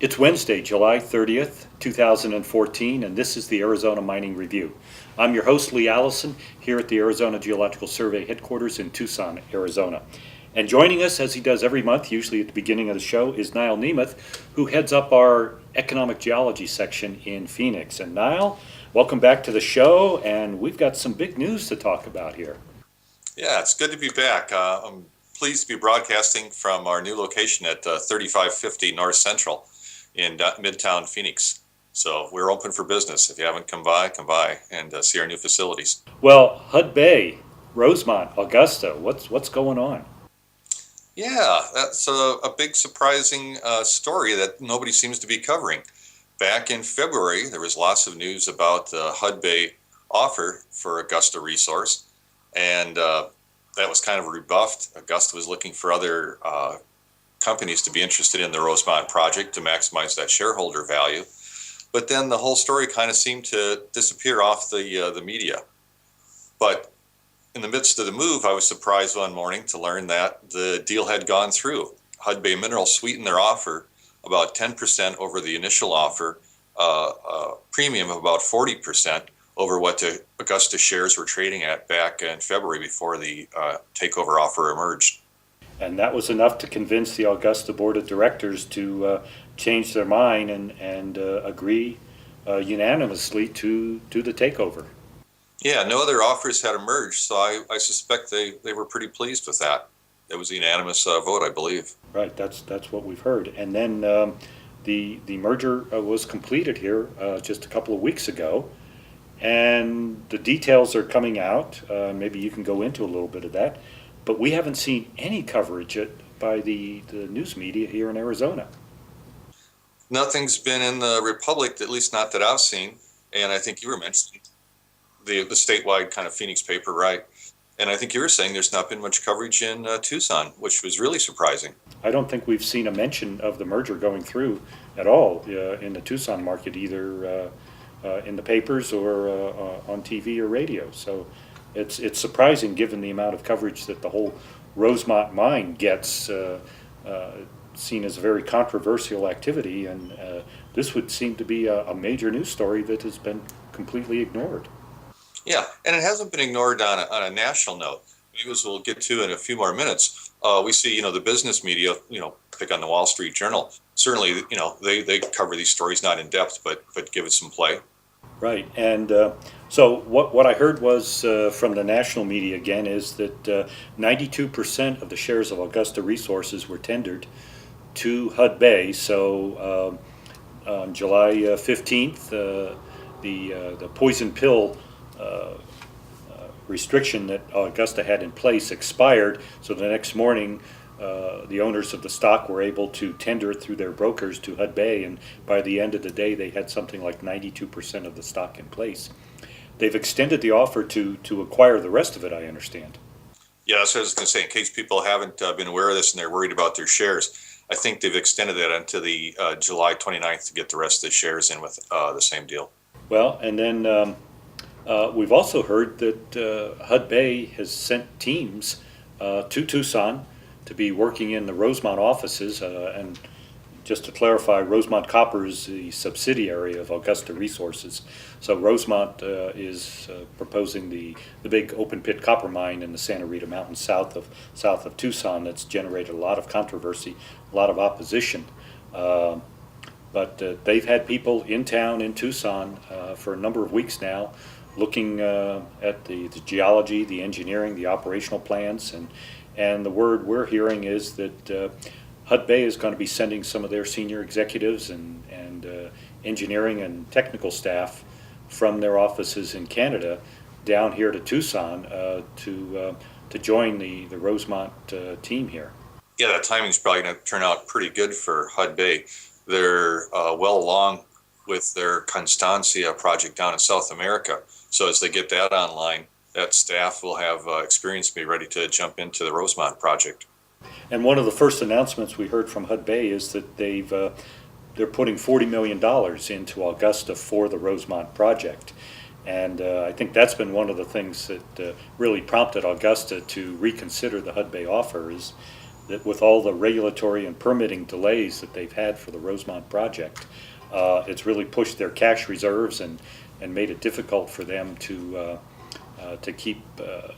It's Wednesday, July 30th, 2014, and this is the Arizona Mining Review. I'm your host, L.L.C, here at the Arizona Geological Survey headquarters in Tucson, Arizona. And joining us, as he does every month, usually at the beginning of the show, is Nyal Niemuth, who heads up our economic geology section in Phoenix. And Nyal, welcome back to the show, and we've got some big news to talk about here. Yeah, it's good to be back. I'm pleased to be broadcasting from our new location at 3550 North Central in Midtown Phoenix. So we're open for business. If you haven't come by and see our new facilities. Well, Hudbay, Rosemont, Augusta, what's going on? Yeah, that's a big surprising story that nobody seems to be covering. Back in February, there was lots of news about the Hudbay offer for Augusta Resource, and that was kind of rebuffed. Augusta was looking for other companies to be interested in the Rosemont project to maximize that shareholder value. But then the whole story kind of seemed to disappear off the media. But in the midst of the move, I was surprised one morning to learn that the deal had gone through. Hudbay Minerals sweetened their offer about 10% over the initial offer, premium of about 40% over what the Augusta shares were trading at back in February before the takeover offer emerged. And that was enough to convince the Augusta Board of Directors to change their mind and agree unanimously to the takeover. Yeah, no other offers had emerged, so I suspect they were pretty pleased with that. It was a unanimous vote, I believe. Right, that's what we've heard. And then the merger was completed here just a couple of weeks ago, and the details are coming out. Maybe you can go into a little bit of that. But we haven't seen any coverage by the news media here in Arizona. Nothing's been in the Republic, at least not that I've seen. And I think you were mentioning the statewide kind of Phoenix paper, right? And I think you were saying there's not been much coverage in Tucson, which was really surprising. I don't think we've seen a mention of the merger going through at all in the Tucson market, either in the papers or on TV or radio. So it's surprising given the amount of coverage that the whole Rosemont mine gets, seen as a very controversial activity, and this would seem to be a major news story that has been completely ignored. Yeah, and it hasn't been ignored on a national note. As we'll get to in a few more minutes, we see, the business media, pick on the Wall Street Journal. Certainly, they cover these stories not in depth, but give it some play. Right, and so what I heard was from the national media again is that 92% of the shares of Augusta Resources were tendered to Hudbay. So on July 15th, the poison pill restriction that Augusta had in place expired. So the next morning, the owners of the stock were able to tender it through their brokers to Hudbay, and by the end of the day, they had something like 92% of the stock in place. They've extended the offer to acquire the rest of it, I understand. Yeah, that's what I was going to say. In case people haven't been aware of this and they're worried about their shares, I think they've extended that until the July 29th to get the rest of the shares in with the same deal. Well, and then we've also heard that Hudbay has sent teams to Tucson to be working in the Rosemont offices, and just to clarify, Rosemont Copper is the subsidiary of Augusta Resources. So Rosemont is proposing the big open pit copper mine in the Santa Rita Mountains south of Tucson that's generated a lot of controversy, a lot of opposition. But they've had people in town in Tucson for a number of weeks now, looking at the geology, the engineering, the operational plans, and the word we're hearing is that Hudbay is going to be sending some of their senior executives and engineering and technical staff from their offices in Canada down here to Tucson to join the Rosemont team here. Yeah, that timing's probably going to turn out pretty good for Hudbay. They're well along with their Constancia project down in South America. So as they get that online, that staff will have experience to be ready to jump into the Rosemont project. And one of the first announcements we heard from Hudbay is that they're putting $40 million into Augusta for the Rosemont project. And I think that's been one of the things that really prompted Augusta to reconsider the Hudbay offer, is that with all the regulatory and permitting delays that they've had for the Rosemont project, it's really pushed their cash reserves and made it difficult for them to keep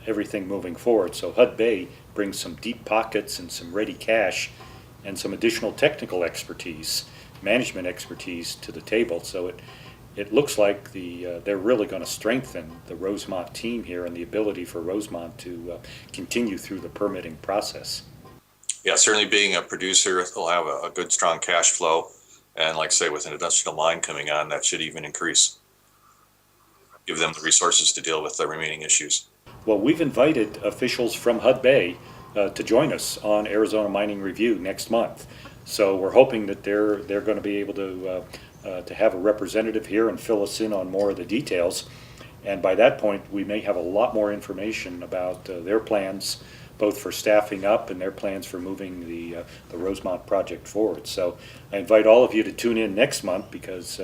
everything moving forward. So Hud Bay brings some deep pockets and some ready cash and some additional technical expertise, management expertise to the table. So it looks like they're really going to strengthen the Rosemont team here and the ability for Rosemont to continue through the permitting process. Yeah, certainly being a producer, they'll have a good, strong cash flow. And like I say, with an industrial mine coming on, that should even increase. Give them the resources to deal with the remaining issues. Well, we've invited officials from Hud Bay to join us on Arizona Mining Review next month. So we're hoping that they're going to be able to have a representative here and fill us in on more of the details. And by that point, we may have a lot more information about their plans, both for staffing up and their plans for moving the Rosemont project forward. So I invite all of you to tune in next month, because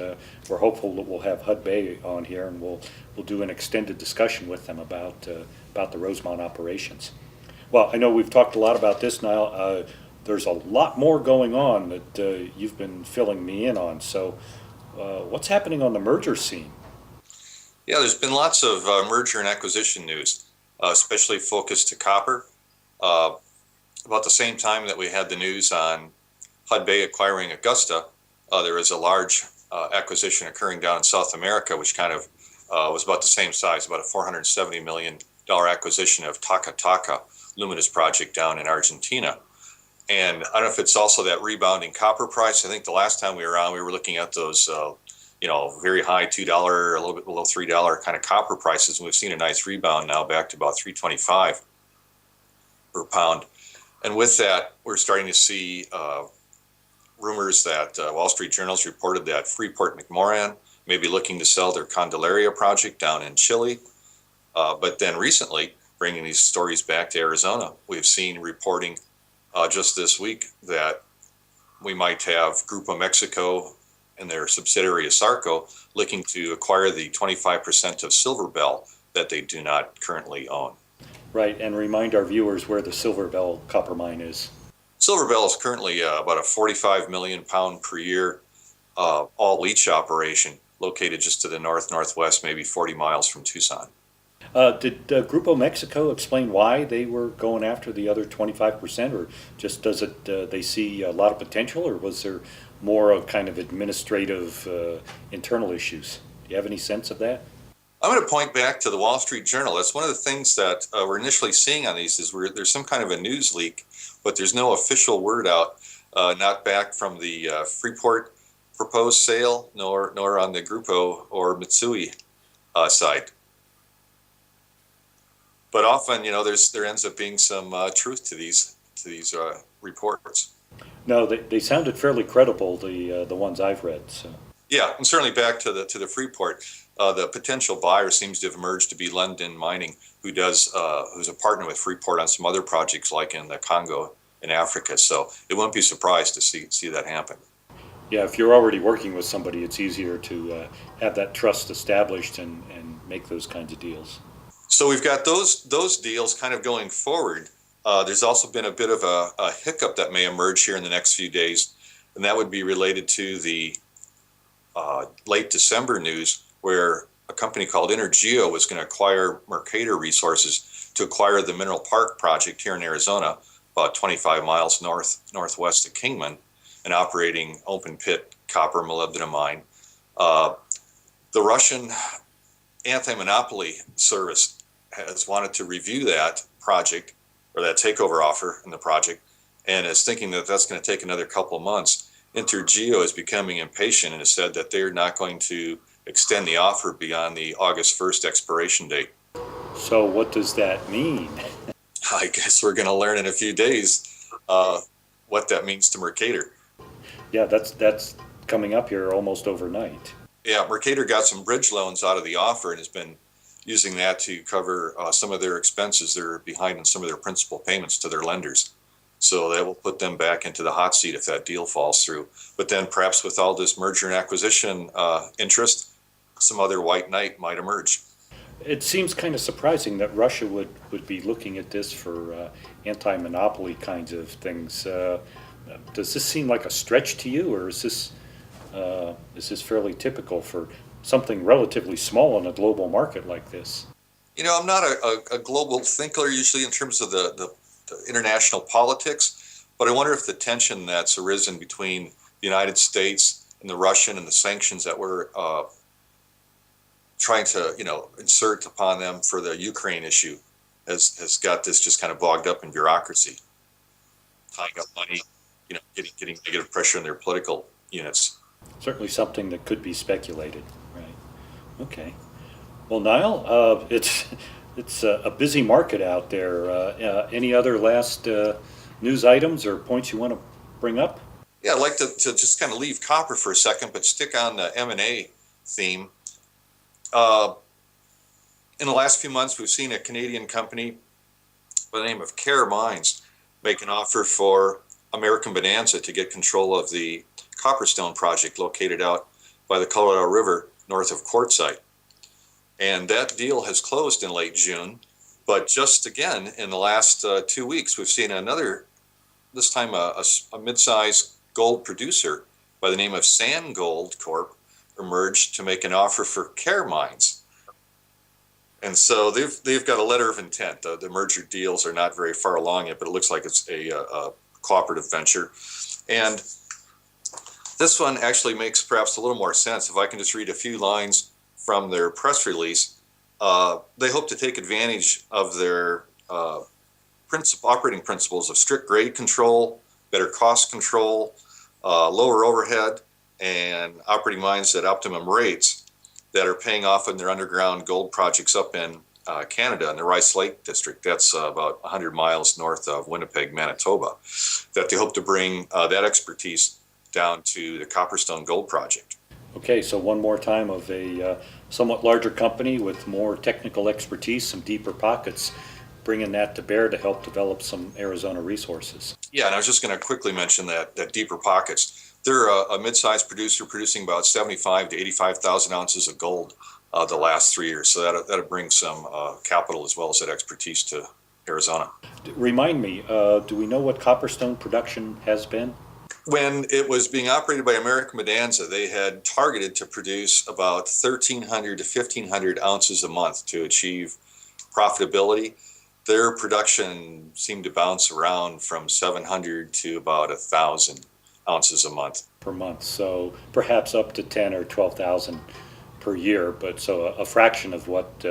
we're hopeful that we'll have Hud Bay on here, and we'll do an extended discussion with them about the Rosemont operations. Well, I know we've talked a lot about this, Niall. There's a lot more going on that you've been filling me in on. So what's happening on the merger scene? Yeah, there's been lots of merger and acquisition news, especially focused to copper. About the same time that we had the news on Hud Bay acquiring Augusta, there was a large acquisition occurring down in South America, which kind of was about the same size, about a $470 million acquisition of Taca Taca Luminous project down in Argentina. And I don't know if it's also that rebounding copper price. I think the last time we were on, we were looking at those, very high $2, a little bit below $3 kind of copper prices. And we've seen a nice rebound now back to about $3.25 per pound. And with that, we're starting to see rumors that Wall Street Journal's reported that Freeport-McMoRan may be looking to sell their Candelaria project down in Chile. But then recently, bringing these stories back to Arizona, we've seen reporting just this week that we might have Grupo Mexico and their subsidiary Asarco looking to acquire the 25% of Silver Bell that they do not currently own. Right, and remind our viewers where the Silver Bell copper mine is. Silver Bell is currently about a 45 million pound per year all leach operation located just to the northwest, maybe 40 miles from Tucson. Did Grupo Mexico explain why they were going after the other 25%, or just does it they see a lot of potential, or was there more of kind of administrative internal issues? Do you have any sense of that? I'm going to point back to the Wall Street Journal. That's one of the things that we're initially seeing on these is there's some kind of a news leak, but there's no official word out, not back from the Freeport proposed sale, nor on the Grupo or Mitsui side. But often, there ends up being some truth to these reports. No, they sounded fairly credible, the ones I've read. So. Yeah, and certainly back to the Freeport, the potential buyer seems to have emerged to be London Mining, who's a partner with Freeport on some other projects like in the Congo in Africa. So it won't be surprised to see that happen. Yeah, if you're already working with somebody, it's easier to have that trust established and make those kinds of deals. So we've got those deals kind of going forward. There's also been a bit of a hiccup that may emerge here in the next few days, and that would be related to the late December news where a company called Energeo was going to acquire Mercator Resources to acquire the Mineral Park project here in Arizona, about 25 miles northwest of Kingman, an operating open pit copper molybdenum mine. The Russian anti-monopoly service has wanted to review that project or that takeover offer in the project and is thinking that that's going to take another couple of months. Energeo is becoming impatient and has said that they're not going to extend the offer beyond the August 1st expiration date. So what does that mean? I guess we're going to learn in a few days what that means to Mercator. Yeah, that's coming up here almost overnight. Yeah, Mercator got some bridge loans out of the offer and has been using that to cover some of their expenses. They're behind on some of their principal payments to their lenders. So that will put them back into the hot seat if that deal falls through. But then perhaps with all this merger and acquisition interest, some other white knight might emerge. It seems kind of surprising that Russia would be looking at this for anti-monopoly kinds of things. Does this seem like a stretch to you, or is this fairly typical for something relatively small in a global market like this? You know, I'm not a global thinker usually in terms of the international politics, but I wonder if the tension that's arisen between the United States and the Russian and the sanctions that we're trying to, insert upon them for the Ukraine issue has got this just kind of bogged up in bureaucracy, tying up money, getting negative pressure on their political units. Certainly something that could be speculated, right? Okay. Well, Niall, it's a busy market out there. Any other last news items or points you want to bring up? Yeah, I'd like to just kind of leave copper for a second, but stick on the M&A theme. In the last few months, we've seen a Canadian company by the name of Care Mines make an offer for American Bonanza to get control of the Copperstone project located out by the Colorado River north of Quartzsite. And that deal has closed in late June. But just again, in the last 2 weeks, we've seen another, this time a mid-sized gold producer by the name of Sand Gold Corp emerge to make an offer for Care Mines. And so they've got a letter of intent. The merger deals are not very far along yet, but it looks like it's a cooperative venture. And this one actually makes perhaps a little more sense. If I can just read a few lines from their press release, they hope to take advantage of their operating principles of strict grade control, better cost control, lower overhead, and operating mines at optimum rates that are paying off in their underground gold projects up in Canada in the Rice Lake district. That's about 100 miles north of Winnipeg, Manitoba, that they hope to bring that expertise down to the Copperstone Gold Project. Okay, so one more time of a somewhat larger company with more technical expertise, some deeper pockets, bringing that to bear to help develop some Arizona resources. Yeah, and I was just going to quickly mention that deeper pockets. They're a mid-sized producer producing about 75 to 85,000 ounces of gold the last 3 years. So that'll bring some capital as well as that expertise to Arizona. Remind me, do we know what Copperstone production has been? When it was being operated by American Bonanza, they had targeted to produce about 1,300 to 1,500 ounces a month to achieve profitability. Their production seemed to bounce around from 700 to about 1,000 ounces a month. Per month, so perhaps up to 10 or 12,000 per year, but so a fraction of what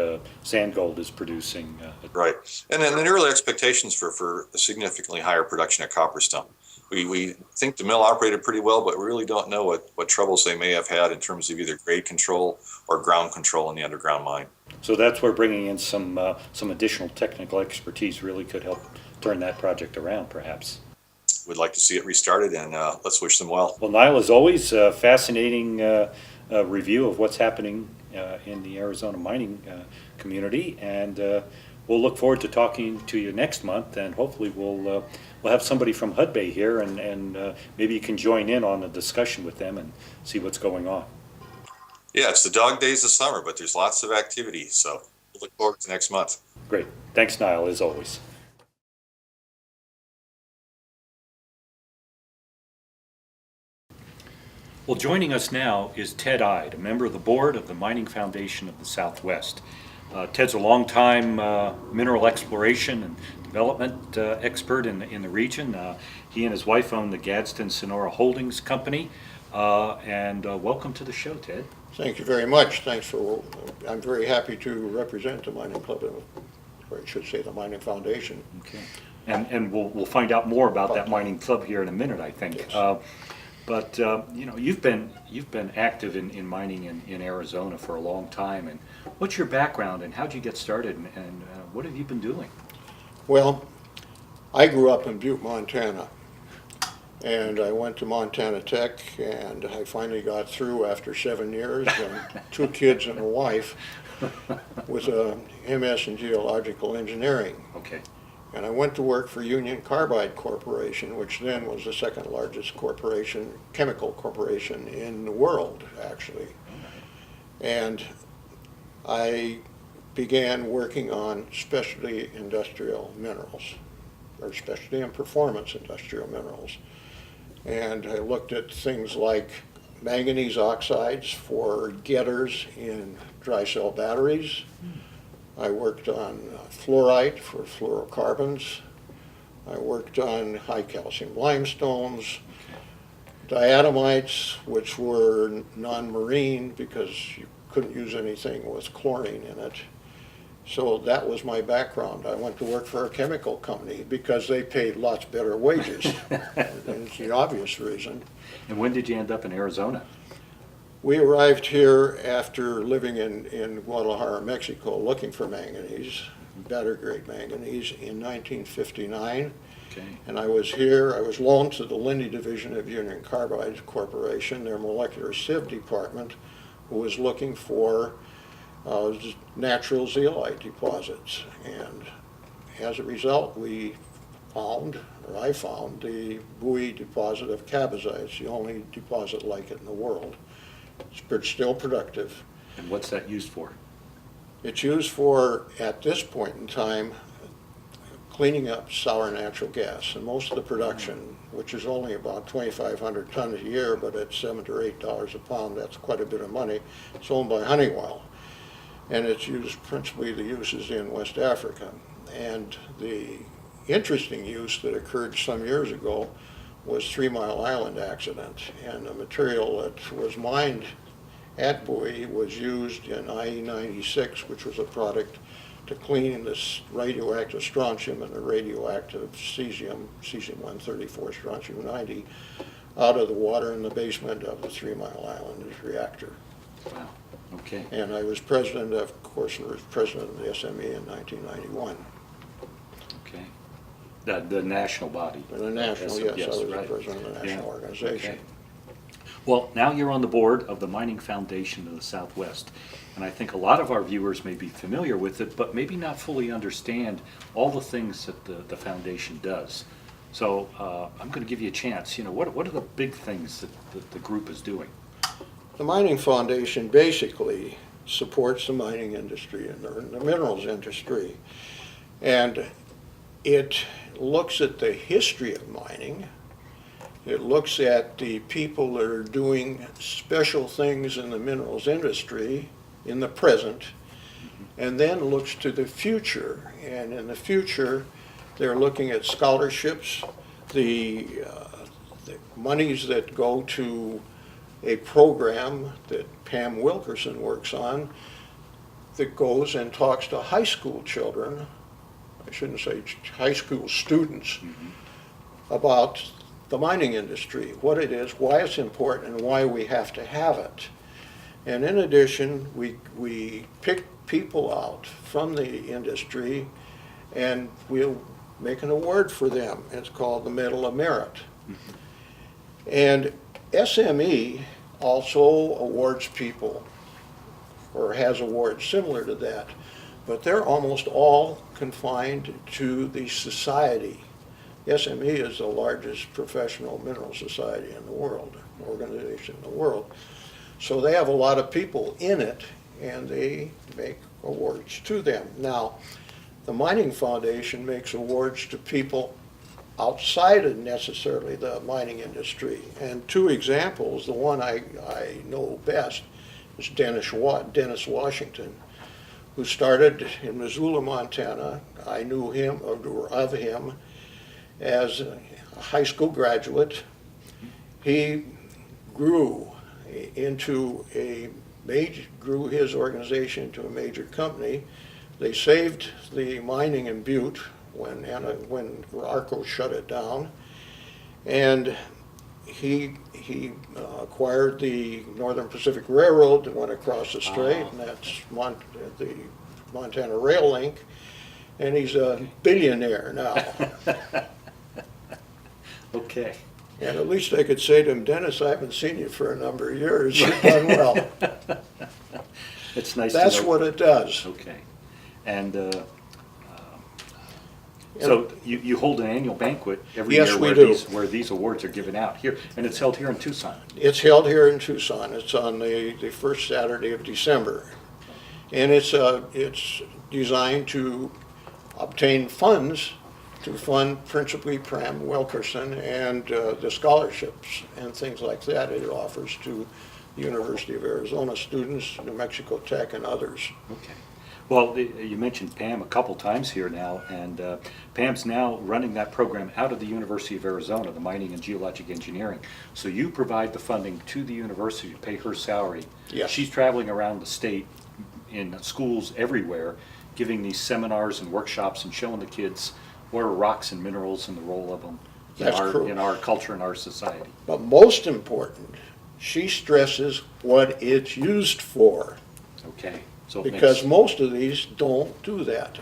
Sand Gold is producing. Right, and then the early expectations for a significantly higher production at Copperstone. We think the mill operated pretty well, but we really don't know what troubles they may have had in terms of either grade control or ground control in the underground mine. So that's where bringing in some additional technical expertise really could help turn that project around, perhaps. We'd like to see it restarted, and let's wish them well. Well, Niall, as always, fascinating review of what's happening in the Arizona mining community, and we'll look forward to talking to you next month, and hopefully we'll have somebody from Hudbay here, and maybe you can join in on a discussion with them and see what's going on. Yeah, it's the dog days of summer, but there's lots of activity, so we'll look forward to next month. Great. Thanks, Niall, as always. Well, joining us now is Ted Eyde, a member of the board of the Mining Foundation of the Southwest. Ted's a longtime mineral exploration and development expert in the region. He and his wife own the Gadsden Sonora Holdings Company. And welcome to the show, Ted. Thank you very much. I'm very happy to represent the Mining Club, or I should say the Mining Foundation. Okay. And we'll find out more about that mining club here in a minute, I think. Yes. But you've been active in mining in Arizona for a long time. And what's your background, and how'd you get started, and what have you been doing? Well, I grew up in Butte, Montana, and I went to Montana Tech, and I finally got through after 7 years and 2 kids and a wife with a MS in Geological Engineering. Okay. And I went to work for Union Carbide Corporation, which then was the second largest chemical corporation in the world, actually. And I began working on specialty industrial minerals. or specialty and performance industrial minerals. And I looked at things like manganese oxides for getters in dry cell batteries. I worked on fluorite for fluorocarbons. I worked on high calcium limestones, diatomites, which were non-marine because you couldn't use anything with chlorine in it. So that was my background. I went to work for a chemical company because they paid lots better wages. And it's the obvious reason. And when did you end up in Arizona? We arrived here after living in Guadalajara, Mexico, looking for manganese, better grade manganese, in 1959. Okay. And I was here, I was loaned to the Lindy Division of Union Carbide Corporation, their molecular sieve department, who was looking for natural zeolite deposits. And as a result, I found the buoy deposit of cabazite. It's the only deposit like it in the world. It's still productive. And what's that used for? It's used for, at this point in time, cleaning up sour natural gas. And most of the production, which is only about 2,500 tons a year, but at $7 to $8 a pound, that's quite a bit of money. It's owned by Honeywell. And it's used, principally the use is in West Africa. And the interesting use that occurred some years ago was 3 Mile Island accident. And the material that was mined at Buoy was used in IE96, which was a product to clean this radioactive strontium and the radioactive cesium-134, strontium-90, out of the water in the basement of the 3 Mile Island reactor. Wow. Okay. And I was president of the SME in 1991. Okay. The national body. The national, yes, I was right. the president of the national organization. Okay. Well, now you're on the board of the Mining Foundation of the Southwest, and I think a lot of our viewers may be familiar with it, but maybe not fully understand all the things that the foundation does. So I'm going to give you a chance. What are the big things that the group is doing? The Mining Foundation basically supports the mining industry and the minerals industry, and it looks at the history of mining. It looks at the people that are doing special things in the minerals industry in the present, and then looks to the future. And in the future, they're looking at scholarships, the monies that go to a program that Pam Wilkerson works on that goes and talks to high school children, I shouldn't say high school students, about the mining industry, what it is, why it's important, and why we have to have it. And in addition, we pick people out from the industry and we'll make an award for them. It's called the Medal of Merit. And SME also awards people, or has awards similar to that, but they're almost all confined to the society. SME is the largest professional mineral society in the world, organization in the world. So they have a lot of people in it, and they make awards to them. Now, the Mining Foundation makes awards to people outside of necessarily the mining industry. And two examples, the one I know best is Dennis Washington, who started in Missoula, Montana. I knew him, or of him, as a high school graduate. He grew his organization into a major company. They saved the mining in Butte when ARCO shut it down, and he acquired the Northern Pacific Railroad that went across the strait, and that's the Montana Rail Link, and he's a billionaire now. Okay. And at least I could say to him, Dennis, I haven't seen you for a number of years. You've done well. It's nice That's to know. what it does. Okay. And so you hold an annual banquet every Yes, year we do. where these awards are given out here, and it's held here in Tucson. It's held here in Tucson. It's on the first Saturday of December. And it's designed to obtain funds to fund principally Pram Wilkerson and the scholarships and things like that it offers to the University of Arizona students, New Mexico Tech, and others. Okay. Well, you mentioned Pam a couple times here now, and Pam's now running that program out of the University of Arizona, the Mining and Geologic Engineering. So you provide the funding to the university to pay her salary. Yes. She's traveling around the state in schools everywhere, giving these seminars and workshops and showing the kids what are rocks and minerals and the role of them That's true. in our culture and our society. But most important, she stresses what it's used for, Okay. So it because makes- most of these don't do that.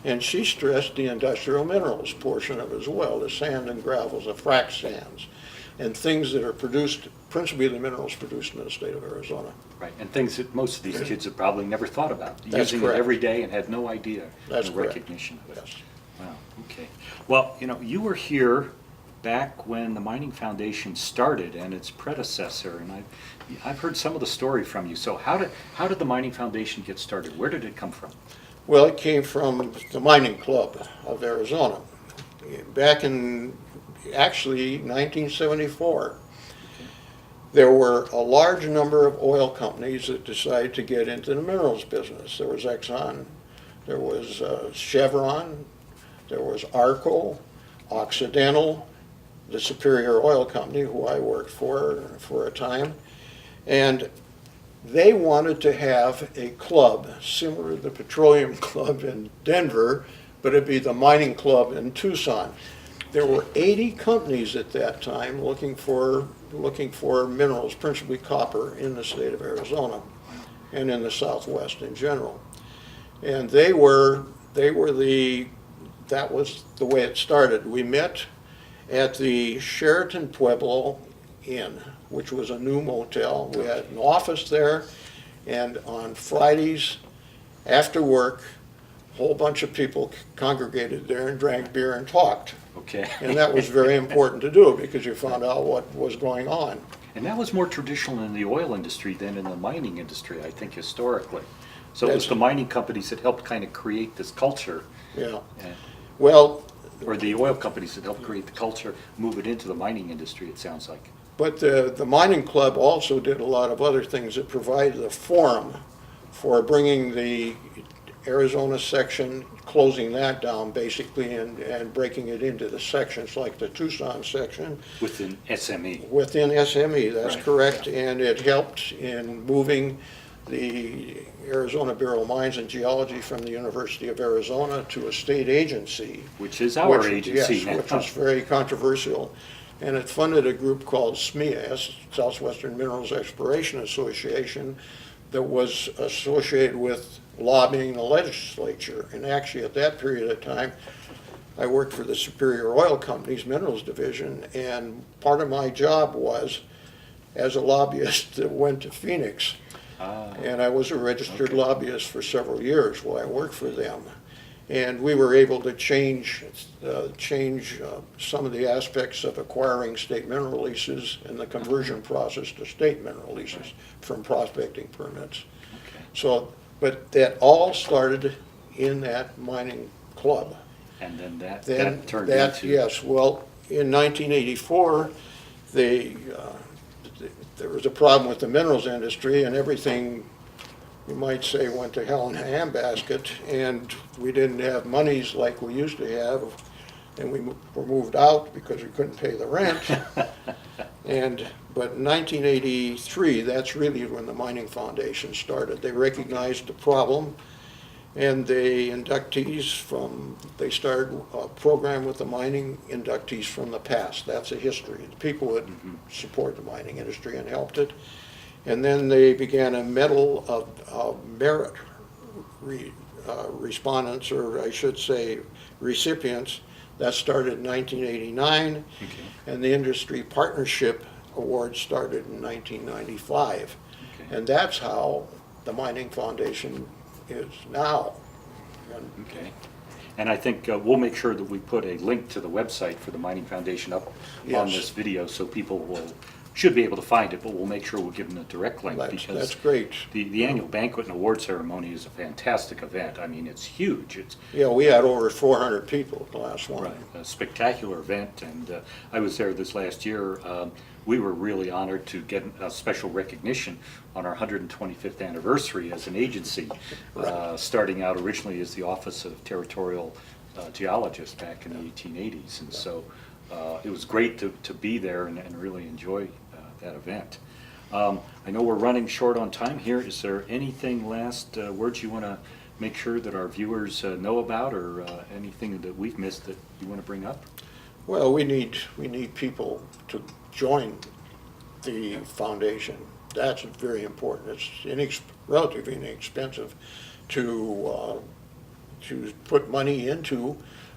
And she stressed the industrial minerals portion of it as well, the sand and gravels, the frac sands, and things that are produced, principally the minerals produced in the state of Arizona. Right, and things that most of these kids have probably never thought about. That's Using correct. it every day and had no idea That's the correct. recognition of it. Yes. Wow, okay. Well, you were here back when the Mining Foundation started and its predecessor, and I've heard some of the story from you. So how did the Mining Foundation get started? Where did it come from? Well, it came from the Mining Club of Arizona. Back in, actually, 1974. There were a large number of oil companies that decided to get into the minerals business. There was Exxon, there was Chevron, there was Arco, Occidental, the Superior Oil Company, who I worked for a time. And they wanted to have a club similar to the Petroleum Club in Denver, but it'd be the Mining Club in Tucson. There were 80 companies at that time looking for minerals, principally copper, in the state of Arizona and in the Southwest in general. And that was the way it started. We met at the Sheraton Pueblo Inn, which was a new motel. We had an office there, and on Fridays after work, a whole bunch of people congregated there and drank beer and talked. Okay. And that was very important to do because you found out what was going on. And that was more traditional in the oil industry than in the mining industry, I think, historically. So it was That's- the mining companies that helped kind of create this culture, Yeah. and- Well, or the oil companies that helped create the culture, move it into the mining industry, it sounds like. but the mining club also did a lot of other things that provided a forum for bringing the Arizona section, closing that down basically, and breaking it into the sections like the Tucson section Within SME. within SME, that's Right, correct. And it helped in moving the Arizona Bureau of Mines and Geology from the University of Arizona to a state agency. Which is our Which- agency yes, now. which was very controversial. And it funded a group called SMEA, Southwestern Minerals Exploration Association, that was associated with lobbying the legislature. And actually, at that period of time, I worked for the Superior Oil Company's Minerals Division, and part of my job was, as a lobbyist that went to Phoenix, and I was a registered Okay. lobbyist for several years while I worked for them. And we were able to change some of the aspects of acquiring state mineral leases and the conversion process to state mineral leases from prospecting permits. Okay. So, but that all started in that mining club. And then that Then turned that, into. yes, well, in 1984, there was a problem with the minerals industry, and everything, you might say, went to hell in a handbasket, and we didn't have monies like we used to have, and we were moved out because we couldn't pay the rent. But in 1983, that's really when the Mining Foundation started. They recognized the problem, and they started a program with the mining inductees from the past. That's a history. The people that support the mining industry and helped it. And then they began a Medal of Merit respondents, or I should say recipients. That started in 1989, Okay. and the Industry Partnership Award started in 1995. Okay. And that's how the Mining Foundation is now. And Okay. And I think we'll make sure that we put a link to the website for the Mining Foundation up on Yes. this video so people should be able to find it, but we'll make sure we'll give them a direct link That's because great. the annual banquet and award ceremony is a fantastic event. I mean, it's huge. It's Yeah, we had over 400 people at the last one. a spectacular event, and I was there this last year. We were really honored to get a special recognition on our 125th anniversary as an agency, starting out originally as the Office of Territorial Geologist back in the 1880s. And so it was great to be there and really enjoy that event. I know we're running short on time here. Is there anything last words you want to make sure that our viewers know about, or anything that we've missed that you want to bring up? Well, we need people to join the foundation. That's very important. It's relatively inexpensive to put money into,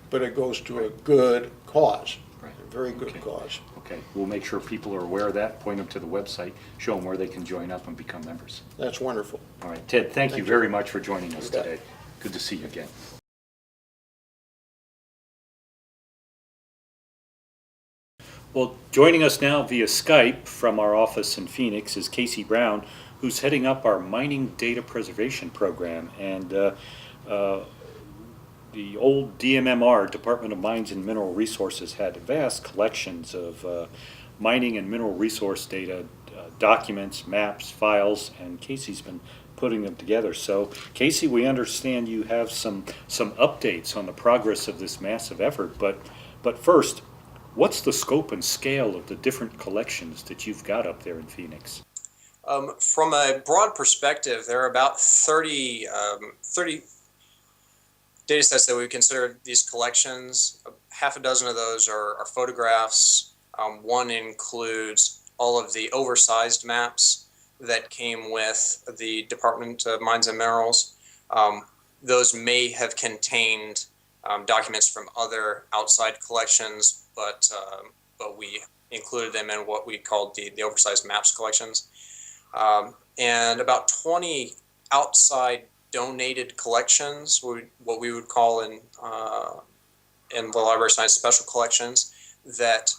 but it goes to a good cause, Right. a very good Okay. cause. Okay, we'll make sure people are aware of that, point them to the website, show them where they can join up and become members. That's wonderful. All right, Ted, thank you Thank you. very much for joining us You bet. today. Good to see you again. Well, joining us now via Skype from our office in Phoenix is Casey Brown, who's heading up our mining data preservation program. And the old DMMR, Department of Mines and Mineral Resources, had vast collections of mining and mineral resource data, documents, maps, files, and Casey's been putting them together. So, Casey, we understand you have some updates on the progress of this massive effort. But first, what's the scope and scale of the different collections that you've got up there in Phoenix? From a broad perspective, there are about 30 data sets that we consider these collections. Half a dozen of those are photographs. One includes all of the oversized maps that came with the Department of Mines and Minerals. Those may have contained documents from other outside collections, but we included them in what we called the oversized maps collections. And about 20 outside donated collections, what we would call in the Library of Science special collections, that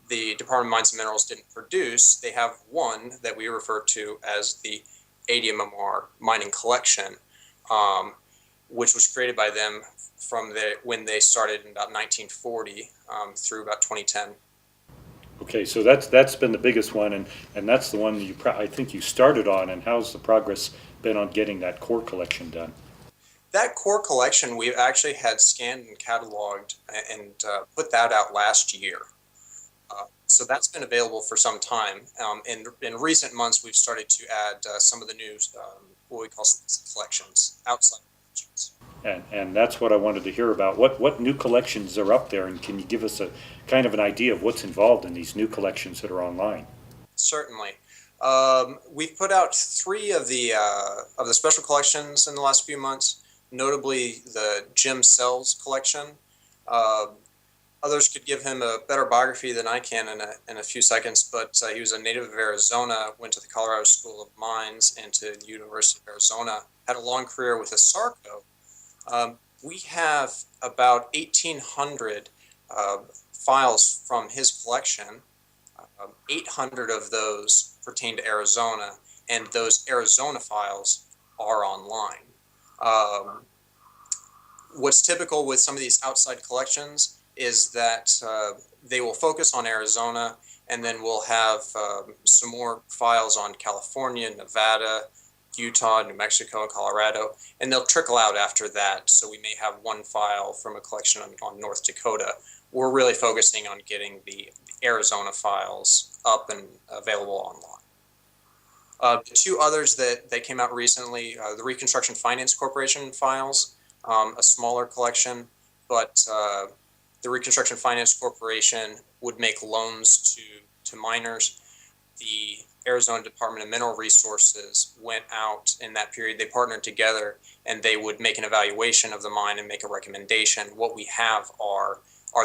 the Department of Mines and Minerals didn't produce. They have one that we refer to as the ADMMR mining collection, which was created by them from when they started in about 1940 through about 2010. Okay, so that's been the biggest one, and that's the one that I think you started on. And how's the progress been on getting that core collection done? That core collection we've actually had scanned and cataloged and put that out last year. So that's been available for some time. In recent months, we've started to add some of the new, what we call collections, outside collections. And that's what I wanted to hear about. What new collections are up there, and can you give us a kind of an idea of what's involved in these new collections that are online? Certainly. We've put out 3 of the special collections in the last few months, notably the Jim Sells collection. Others could give him a better biography than I can in a few seconds, but he was a native of Arizona, went to the Colorado School of Mines and to the University of Arizona, had a long career with ASARCO. We have about 1,800 files from his collection. 800 of those pertain to Arizona, and those Arizona files are online. What's typical with some of these outside collections is that they will focus on Arizona, and then we'll have some more files on California, Nevada, Utah, New Mexico, and Colorado, and they'll trickle out after that. So we may have one file from a collection on North Dakota. We're really focusing on getting the Arizona files up and available online. The 2 others that came out recently, the Reconstruction Finance Corporation files, a smaller collection, but the Reconstruction Finance Corporation would make loans to miners. The Arizona Department of Mineral Resources went out in that period. They partnered together, and they would make an evaluation of the mine and make a recommendation. What we have are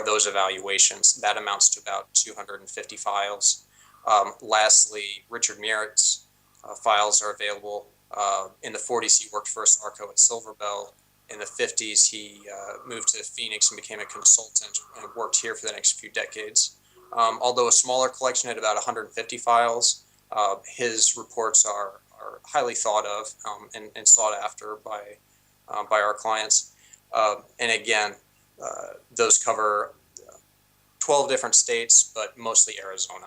those evaluations. That amounts to about 250 files. Lastly, Richard Merritt's files are available. In the 40s, he worked for ASARCO at Silverbell. In the 50s, he moved to Phoenix and became a consultant and worked here for the next few decades. Although a smaller collection at about 150 files, his reports are highly thought of and sought after by our clients. And again, those cover 12 different states, but mostly Arizona.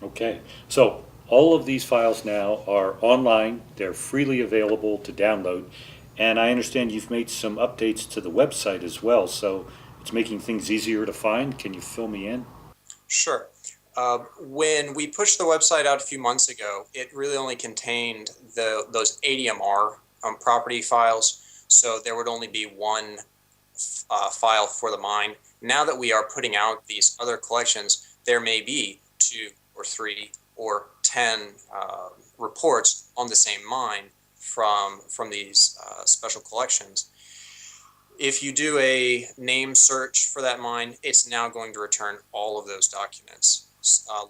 Okay, so all of these files now are online, they're freely available to download, and I understand you've made some updates to the website as well, so it's making things easier to find. Can you fill me in? Sure. When we pushed the website out a few months ago, it really only contained those ADMR property files, so there would only be one file for the mine. Now that we are putting out these other collections, there may be 2 or 3 or 10 reports on the same mine from these special collections. If you do a name search for that mine, it's now going to return all of those documents.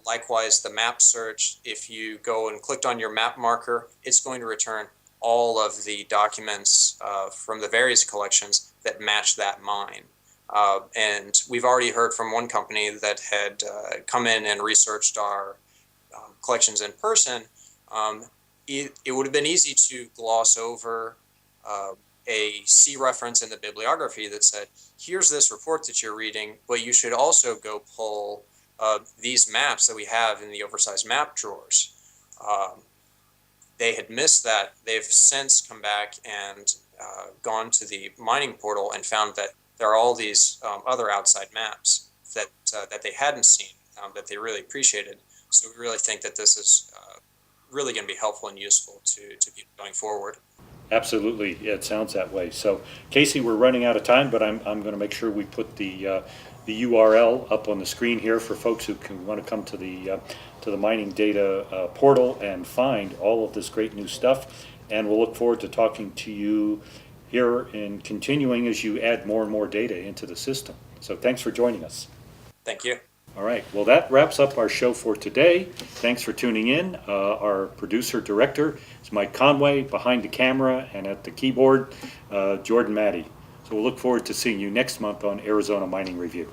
Likewise, the map search, if you go and clicked on your map marker, it's going to return all of the documents from the various collections that match that mine. And we've already heard from one company that had come in and researched our collections in person. It would have been easy to gloss over a C reference in the bibliography that said, here's this report that you're reading, but you should also go pull these maps that we have in the oversized map drawers. They had missed that. They've since come back and gone to the mining portal and found that there are all these other outside maps that they hadn't seen, that they really appreciated. So we really think that this is really going to be helpful and useful to people going forward. Absolutely, yeah, it sounds that way. So, Casey, we're running out of time, but I'm going to make sure we put the URL up on the screen here for folks who want to come to the mining data portal and find all of this great new stuff. And we'll look forward to talking to you here and continuing as you add more and more data into the system. So, thanks for joining us. Thank you. All right, well, that wraps up our show for today. Thanks for tuning in. Our producer-director is Mike Conway, behind the camera and at the keyboard, Jordan Matty. So we'll look forward to seeing you next month on Arizona Mining Review.